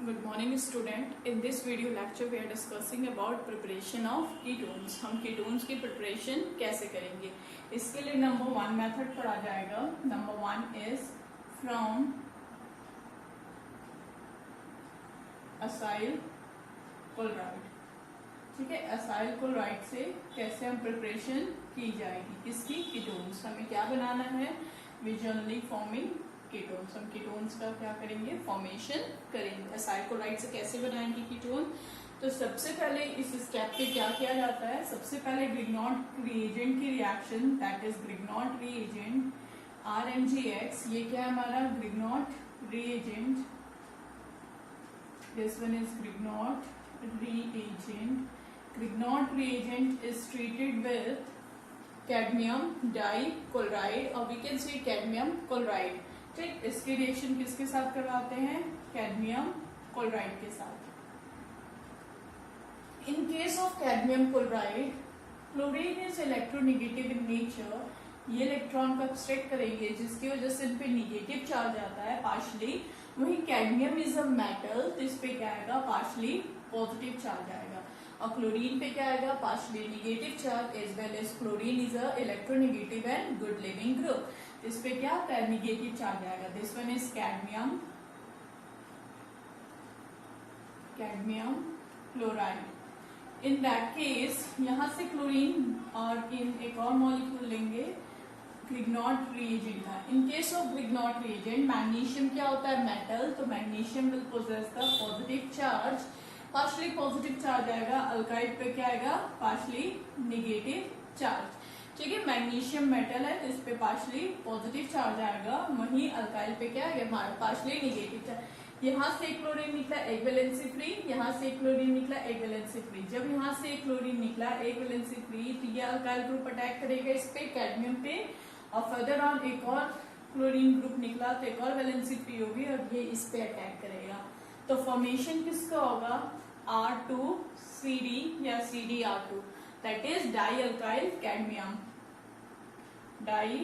Good morning student. In this video lecture we are discussing about preparation of ketones. हम ketones की preparation कैसे करेंगे, इसके लिए नंबर 1 मेथड पढ़ा जाएगा. Number 1 is from acyl chloride. ठीक है, acyl chloride से कैसे हम प्रिपरेशन की जाएगी किसकी, कीटोन्स. हमें क्या बनाना है, विजुअली फॉर्मिंग कीटोन्स. हम कीटोन्स का क्या करेंगे, फॉर्मेशन करेंगे. acyl chloride से कैसे बनाएंगे कीटोन. तो सबसे पहले इस स्टेप पे क्या किया जाता है, सबसे पहले ग्रिग्नॉट रिएजेंट की reaction, that is Grignard reagent RMgX. ये क्या है हमारा Grignard reagent. This one is Grignard reagent. Grignard reagent is treated with cadmium dichloride or we can say cadmium chloride. ठीक, इसकी रिएक्शन किसके साथ करवाते हैं, कैडमियम क्लोराइड के साथ. इन case of cadmium chloride, chlorine is electronegative in nature. ये electron को अब्स्ट्रैक्ट करेंगे जिसकी वजह से इन पे निगेटिव चार्ज आता है पार्शली. वही कैडमियम इज अ मेटल, तो इस पे क्या आएगा, पार्शली पॉजिटिव चार्ज आएगा. और क्लोरीन पे क्या आएगा, partially negative charge. As well as chlorine is a electronegative and good leaving group. इस पे क्या आता है, नेगेटिव चार्ज आएगा. This one is cadmium chloride. In that case यहां से क्लोरीन और इन एक और मॉलिक्यूल लेंगे ग्रिग्नॉट रिएजेंट का. In case of Grignard reagent magnesium क्या होता है, मेटल, तो magnesium will possess the positive charge. Partially positive charge आएगा. अल्काइड पे क्या आएगा, पार्शली नेगेटिव चार्ज. ठीक है, मैग्नीशियम मेटल है तो इस पे पार्शली पॉजिटिव चार्ज आएगा. वहीं अल्काइल पे क्या है, हमारा पार्शली नेगेटिव चार्ज. यहाँ से क्लोरीन निकला एक वैलेंसी फ्री, यहाँ से क्लोरीन निकला एक वैलेंसी फ्री. जब यहाँ से क्लोरीन निकला एक वैलेंसी फ्री तो ये अल्काइल ग्रुप अटैक करेगा इस पे कैडमियम पे, और फर्दर ऑन एक और क्लोरीन ग्रुप निकला तो एक और वैलेंसी फ्री होगी और ये इस पे अटैक करेगा. तो फॉर्मेशन किसका होगा, R2CD या CdR2, that is di alkyl cadmium. Di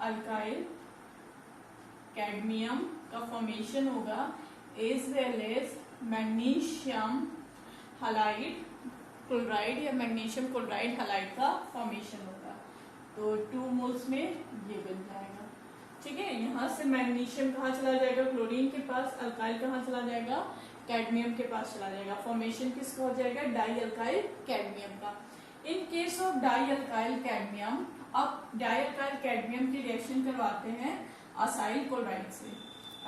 alkyl cadmium का फॉर्मेशन होगा. As well as magnesium halide chloride या मैग्नीशियम क्लोराइड हालाइड का फॉर्मेशन होगा. तो 2 मोल्स में ये बन जाएगा. ठीक है, यहाँ से मैग्नीशियम कहाँ चला जाएगा, क्लोरीन के पास. अल्काइल कहाँ चला जाएगा, कैडमियम के पास चला जाएगा. फॉर्मेशन किसका हो जाएगा, डाई अल्काइल कैडमियम का. In case of die alkyl cadmium, अब डाई अल्काइल कैडमियम की रिएक्शन करवाते हैं असाइल क्लोराइड से.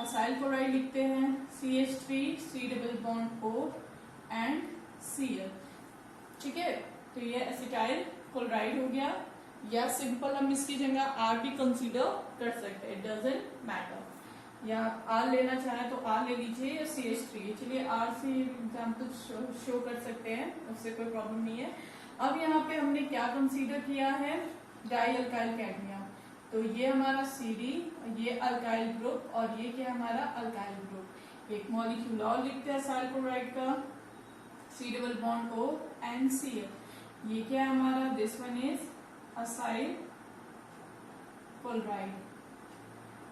असाइल क्लोराइड लिखते हैं CH3 C double bond O and Cl. ठीक है, तो ये एसिटाइल क्लोराइड हो गया, या सिंपल हम इसकी जगह R भी कंसीडर कर सकते हैं, डजंट मैटर. या R लेना चाहे तो R ले लीजिए या CH3. चलिए R से एग्जाम्पल शो कर सकते हैं, उससे कोई प्रॉब्लम नहीं है. अब यहाँ पे हमने क्या कंसीडर किया है, डाई अल्काइल कैडमियम. तो ये हमारा CD, ये अल्काइल ग्रुप और ये क्या हमारा अल्काइल ग्रुप. एक मॉलिक्यूल और लिखते हैं असाइल क्लोराइड का, C double bond O and Cl. ये क्या है हमारा, this one is acyl chloride.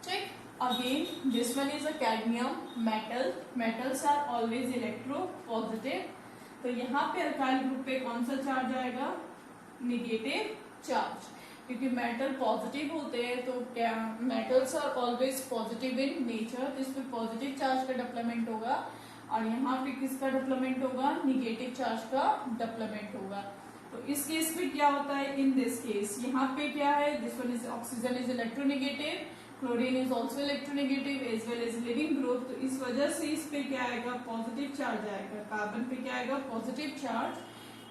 ठीक, again this one is a cadmium metal. Metals are always electropositive. तो यहाँ पे अल्काइल ग्रुप पे कौन सा चार्ज आएगा, नेगेटिव चार्ज, क्योंकि मेटल पॉजिटिव होते हैं. तो क्या, metals are always positive in nature, तो इस पे पॉजिटिव चार्ज का डेवलपमेंट होगा. और यहाँ पे किसका डेवलपमेंट होगा, निगेटिव चार्ज का डेवलपमेंट होगा. तो इस केस में क्या होता है, इन दिस केस यहाँ पे क्या है, this one is oxygen is electronegative, chlorine is also electronegative as well as leaving group. तो इस वजह से इस पे क्या आएगा, पॉजिटिव चार्ज आएगा. कार्बन पे क्या आएगा, पॉजिटिव चार्ज.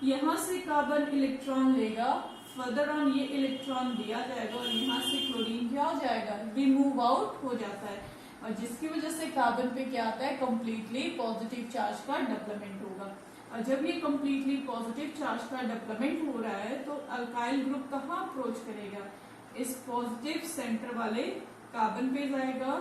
यहाँ से कार्बन इलेक्ट्रॉन लेगा, फर्दर ऑन ये इलेक्ट्रॉन दिया जाएगा और यहाँ से क्लोरीन क्या हो जाएगा, रिमूव आउट हो जाता है. और जिसकी वजह से कार्बन पे क्या आता है, कंप्लीटली पॉजिटिव चार्ज का डेवलपमेंट होगा. और जब ये कंप्लीटली पॉजिटिव चार्ज का डेवलपमेंट हो रहा है तो अल्काइल ग्रुप कहाँ अप्रोच करेगा, इस पॉजिटिव सेंटर वाले कार्बन पे जाएगा.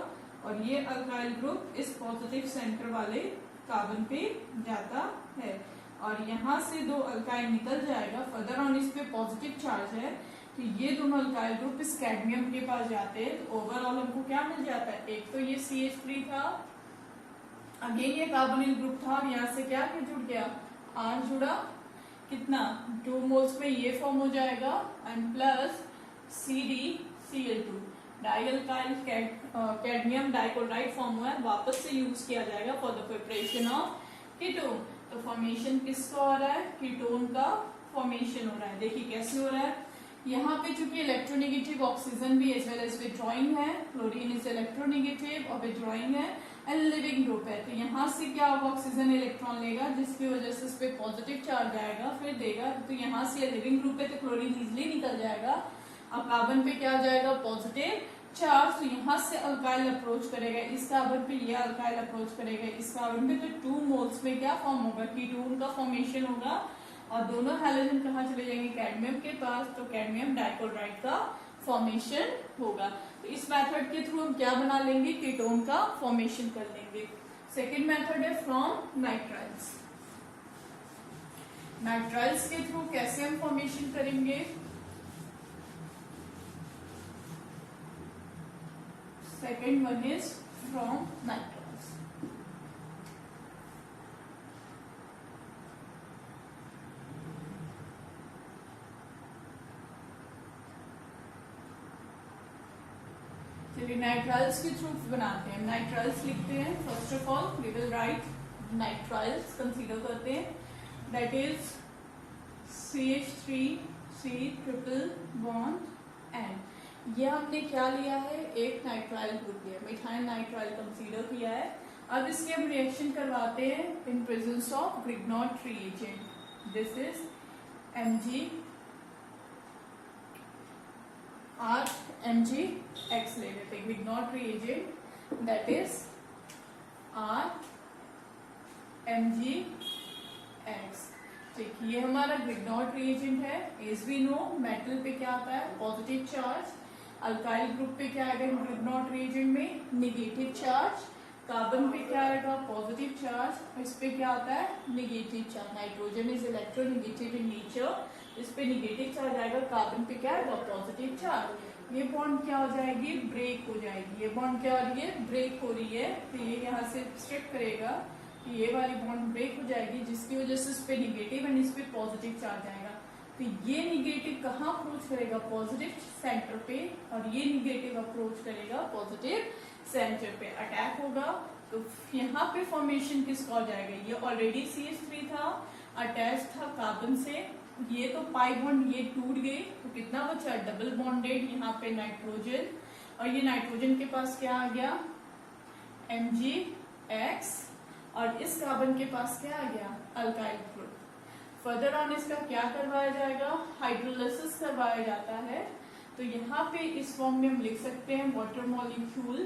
और ये अल्काइल ग्रुप इस पॉजिटिव सेंटर वाले कार्बन पे जाता है. और यहाँ से 2 अल्काइल निकल जाएगा. फर्दर ऑन इस पे पॉजिटिव चार्ज है तो ये दोनों अल्काइल ग्रुप इस कैडमियम के पास जाते हैं. तो ओवरऑल हमको क्या मिल जाता है, एक तो ये CH3 था अगेन ये कार्बोनिल ग्रुप था और यहाँ से क्या जुड़ गया, आर जुड़ा, कितना 2 मोल्स में ये फॉर्म हो जाएगा and plus CdCl2 dialkyl cadmium dichloride form हुआ है, वापस से यूज किया जाएगा for the preparation of ketone. तो फॉर्मेशन किसका हो रहा है, कीटोन का फॉर्मेशन हो रहा है। देखिए कैसे हो रहा है, यहाँ पे चूंकि इलेक्ट्रोनेगेटिव ऑक्सीजन भी एज वेल एज विथड्रॉइंग है, क्लोरीन इज इलेक्ट्रोनेगेटिव और विथड्रॉइंग है एंड लिविंग ग्रुप है, तो यहाँ से क्या होगा, ऑक्सीजन इलेक्ट्रॉन लेगा जिसकी वजह से इस पे पॉजिटिव चार्ज आएगा, फिर देगा, तो यहाँ से लिविंग ग्रुप है तो क्लोरीन इजिली निकल जाएगा। अब कार्बन पे क्या आ जाएगा, पॉजिटिव चार्ज, तो यहाँ से अल्काइल अप्रोच करेगा, इस कार्बन पे ये अल्काइल अप्रोच करेगा इस कार्बन पे, तो 2 मोल्स में क्या फॉर्म होगा, कीटोन का फॉर्मेशन होगा और दोनों हैलोजन कहाँ चले जाएंगे, कैडमियम के पास, तो कैडमियम डाइक्लोराइड का फॉर्मेशन होगा। तो इस मेथड के थ्रू हम क्या बना लेंगे, कीटोन का फॉर्मेशन कर लेंगे। सेकेंड मेथड है फ्रॉम नाइट्राइल्स। नाइट्राइल्स के थ्रू कैसे हम फॉर्मेशन करेंगे, second one is from nitriles. चलिए नाइट्राइल्स के थ्रू बनाते हैं, नाइट्राइल्स लिखते हैं। First of all we will write nitriles, consider करते हैं, that is CH3C triple bond and ये हमने क्या लिया है, एक नाइट्राइल ग्रुप लिया, मिथाइल नाइट्राइल कंसीडर किया है। अब इसके हम रिएक्शन करवाते हैं in presence of Grignard reagent, this is Mg और MgX ले लेते हैं, ग्रिग्नॉट रिएजेंट दैट इज RMgX। ठीक, ये हमारा ग्रिग्नॉट रिएजेंट है। एज वी नो मेटल पे क्या आता है, पॉजिटिव चार्ज, अल्काइल ग्रुप पे क्या आएगा ग्रिग्नॉट रिएजेंट में, निगेटिव चार्ज, कार्बन पे क्या आएगा, पॉजिटिव चार्ज, इस पे क्या आता है, negative charge. Nitrogen is electronegative in nature, इस पे निगेटिव चार्ज आएगा, कार्बन पे क्या आएगा, पॉजिटिव चार्ज। ये बॉन्ड क्या हो जाएगी, ब्रेक हो जाएगी, ये बॉन्ड क्या हो रही है, ब्रेक हो रही है, तो ये यहाँ से स्ट्रिक्ट करेगा, ये वाली बॉन्ड ब्रेक हो जाएगी जिसकी वजह से इस पे निगेटिव एंड इस पे पॉजिटिव चार्ज आएगा। तो ये निगेटिव कहाँ अप्रोच करेगा, पॉजिटिव सेंटर पे, और ये निगेटिव अप्रोच करेगा पॉजिटिव सेंटर पे, अटैक होगा। तो यहाँ पे फॉर्मेशन किसका हो जाएगा, ये ऑलरेडी CH3 था, अटैच था कार्बन से, ये तो पाई बॉन्ड ये टूट गए, तो कितना बचा, डबल बॉन्डेड यहाँ पे नाइट्रोजन, और ये नाइट्रोजन के पास क्या आ गया, MgX, और इस कार्बन के पास क्या आ गया, अल्काइल ग्रुप। फर्दर ऑन इसका क्या करवाया जाएगा, हाइड्रोलाइसिस करवाया जाता है। तो यहाँ पे इस फॉर्म में हम लिख सकते हैं वाटर मॉलिक्यूल,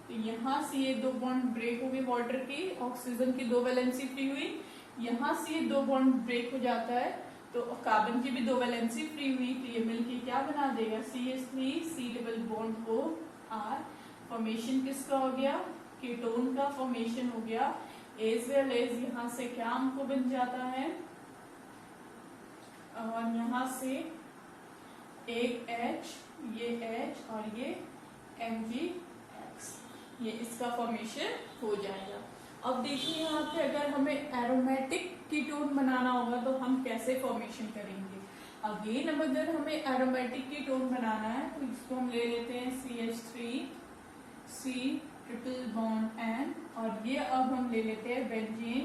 तो यहाँ से ये 2 बॉन्ड ब्रेक हो गए वाटर की, ऑक्सीजन की 2 वैलेंसी फ्री हुई, यहाँ से ये 2 बॉन्ड ब्रेक हो जाता है, तो कार्बन की भी 2 वैलेंसी फ्री हुई, तो ये मिलके क्या बना देगा, CH3C डबल बॉन्ड को R। फॉर्मेशन किसका हो गया, कीटोन का फॉर्मेशन हो गया, एज वेल एज यहाँ से क्या हमको बन जाता है, और यहाँ से एक H, ये H और ये MgX, ये इसका फॉर्मेशन हो जाएगा। अब देखिए यहाँ पे अगर हमें एरोमेटिक कीटोन बनाना होगा तो हम कैसे फॉर्मेशन करेंगे। अगेन अब अगर हमें एरोमेटिक कीटोन बनाना है तो इसको हम ले लेते हैं CH3C ट्रिपल बॉन्ड N, और ये अब हम ले लेते हैं बेंजीन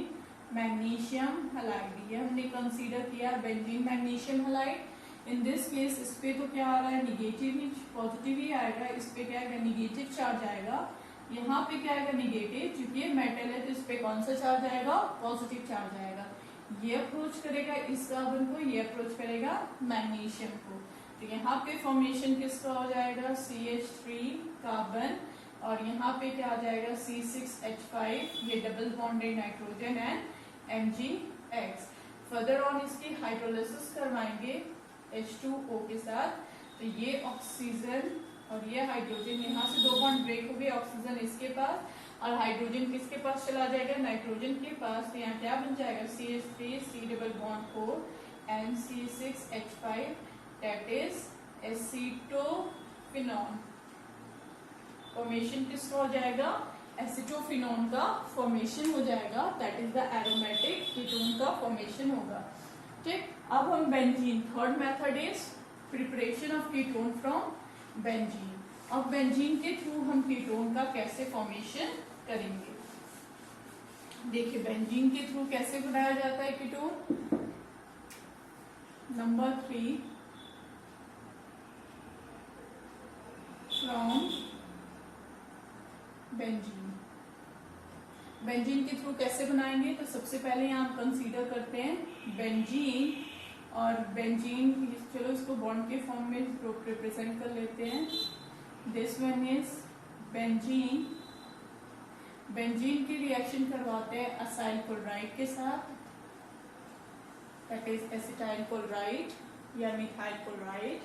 मैग्नीशियम हैलाइड, ये हमने कंसीडर किया benzene magnesium halide. In this case इस पे तो क्या आ रहा है, निगेटिव ही पॉजिटिव ही आएगा, इस पे क्या आएगा, निगेटिव चार्ज आएगा, यहाँ पे क्या आएगा, निगेटिव, क्योंकि ये मेटल है तो इस पे कौन सा चार्ज आएगा, पॉजिटिव चार्ज आएगा। ये अप्रोच करेगा इस कार्बन को, ये अप्रोच करेगा मैग्नीशियम को, तो यहाँ पे फॉर्मेशन किसका हो जाएगा, CH3 कार्बन, और यहाँ पे क्या आ जाएगा, C6H5, ये डबल बॉन्डेड नाइट्रोजन है MgX। फर्दर ऑन इसकी हाइड्रोलाइसिस करवाएंगे H2O के साथ, तो ये ऑक्सीजन और ये हाइड्रोजन, यहाँ से 2 बॉन्ड ब्रेक हो गए, ऑक्सीजन इसके पास और हाइड्रोजन किसके पास चला जाएगा, नाइट्रोजन के पास, तो यहाँ क्या बन जाएगा, CH3C डबल बॉन्ड को NC6H5 दैट इज एसीटोफिनॉन। फॉर्मेशन किसका हो जाएगा, एसिटोफिनोन का फॉर्मेशन हो जाएगा, that is the aromatic ketone का फॉर्मेशन होगा। ठीक, अब हम benzene, third method is preparation of ketone from benzene. अब बेंजीन के थ्रू हम कीटोन का कैसे फॉर्मेशन करेंगे, देखिए बेंजीन के थ्रू कैसे बनाया जाता है ketone. Number 3, from benzene. Benzene के थ्रू कैसे बनाएंगे, तो सबसे पहले यहाँ हम कंसीडर करते हैं बेंजीन, और बेंजीन, चलो इसको बॉन्ड के फॉर्म में रिप्रेजेंट कर लेते हैं। This one is benzene. Benzene की रिएक्शन करवाते हैं असाइल क्लोराइड के साथ, दैट इज एसिटाइल क्लोराइड या मिथाइल क्लोराइड।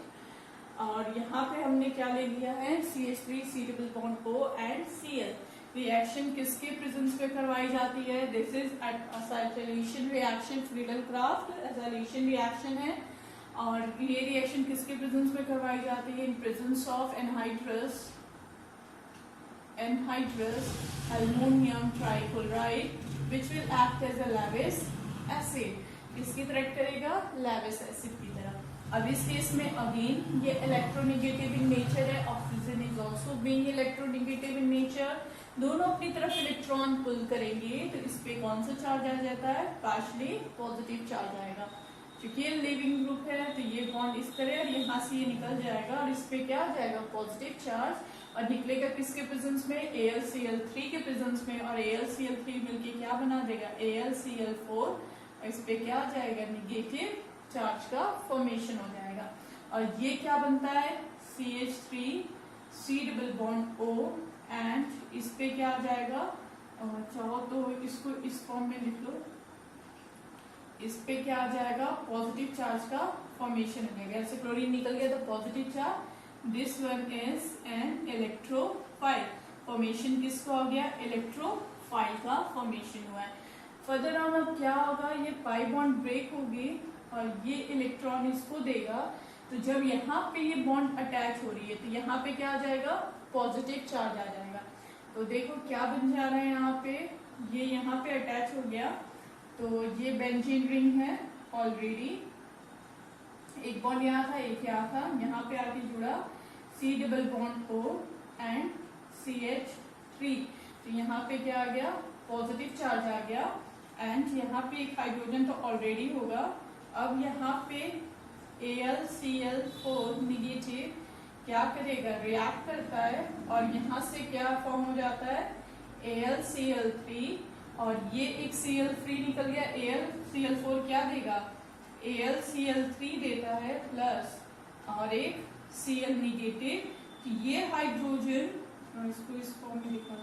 और यहाँ पे हमने क्या ले लिया है, CH3 C double bond O and Cl। Reaction किसके प्रेजेंस में करवाई जाती है, this is acylation reaction, Friedel-Crafts acylation reaction है। और ये रिएक्शन किसके प्रेजेंस में करवाई जाती है, in presence of anhydrous aluminium trichloride which will act as a Lewis acid. किसकी तरह करेगा, लैविस एसिड की तरह। अब इस केस में अगेन ये इलेक्ट्रोनेगेटिव इन नेचर है, oxygen is also being electronegative in nature, दोनों अपनी तरफ इलेक्ट्रॉन पुल करेंगे, तो इस पे कौन सा चार्ज आ जाता है, पार्शली पॉजिटिव चार्ज आएगा। क्योंकि ये लिविंग ग्रुप है तो ये बॉन्ड इस तरह, और यहाँ से ये निकल जाएगा और इस पे क्या आ जाएगा, पॉजिटिव चार्ज, और निकलेगा किसके प्रेजेंस में, AlCl3 के प्रेजेंस में, और AlCl3 मिलके क्या बना देगा, AlCl4, इस पे क्या आ जाएगा, निगेटिव चार्ज का फॉर्मेशन हो जाएगा। और ये क्या बनता है, CH3 C double bond O, and इस पे क्या आ जाएगा, चाहो तो इसको इस फॉर्म में लिख लो, इस पे क्या आ जाएगा, पॉजिटिव चार्ज का फॉर्मेशन हो जाएगा। ऐसे क्लोरीन निकल गया तो positive charge, this one is an electrophile, formation किसका हो गया, इलेक्ट्रोफाइल का फॉर्मेशन हुआ है। फर्दर ऑन अब क्या होगा, ये पाई बॉन्ड ब्रेक होगी और ये इलेक्ट्रॉन इसको देगा, तो जब यहाँ पे ये बॉन्ड अटैच हो रही है तो यहाँ पे क्या आ जाएगा, पॉजिटिव चार्ज आ जाएगा। तो देखो क्या बन जा रहा है, यहाँ पे ये यहाँ पे अटैच हो गया, तो ये बेंजीन रिंग है ऑलरेडी, एक बॉन्ड यहाँ था एक यहाँ था, यहाँ पे आके जुड़ा C double bond O and CH3, तो यहाँ पे क्या आ गया, पॉजिटिव चार्ज आ गया, एंड यहाँ पे एक हाइड्रोजन तो ऑलरेडी होगा। अब यहाँ पे AlCl4 निगेटिव क्या करेगा, रिएक्ट करता है, और यहाँ से क्या फॉर्म हो जाता है, AlCl3, और ये एक Cl3 निकल गया, AlCl4 क्या देगा, AlCl3 देता है प्लस और एक Cl निगेटिव, तो ये हाइड्रोजन, इसको इस फॉर्म में लिखा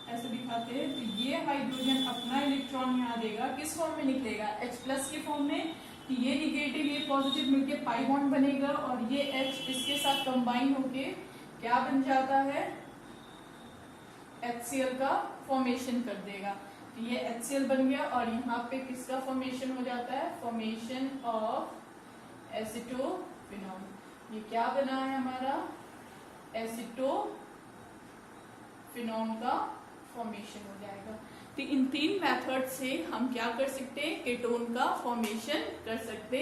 ऐसे दिखाते हैं, तो ये हाइड्रोजन अपना इलेक्ट्रॉन यहाँ देगा, किस फॉर्म में निकलेगा, H+ के फॉर्म में, तो ये निगेटिव ये पॉजिटिव मिलके पाई बॉन्ड बनेगा, और ये H इसके साथ कंबाइन होके क्या बन जाता है, HCl का फॉर्मेशन कर देगा। तो ये HCl बन गया, और यहाँ पे किसका फॉर्मेशन हो जाता है, फॉर्मेशन ऑफ एसिटोफिनॉल। ये क्या बना है हमारा, एसिटोफिनॉल का फॉर्मेशन हो जाएगा। तो इन 3 मेथड से हम क्या कर सकते हैं, कीटोन का फॉर्मेशन कर सकते हैं।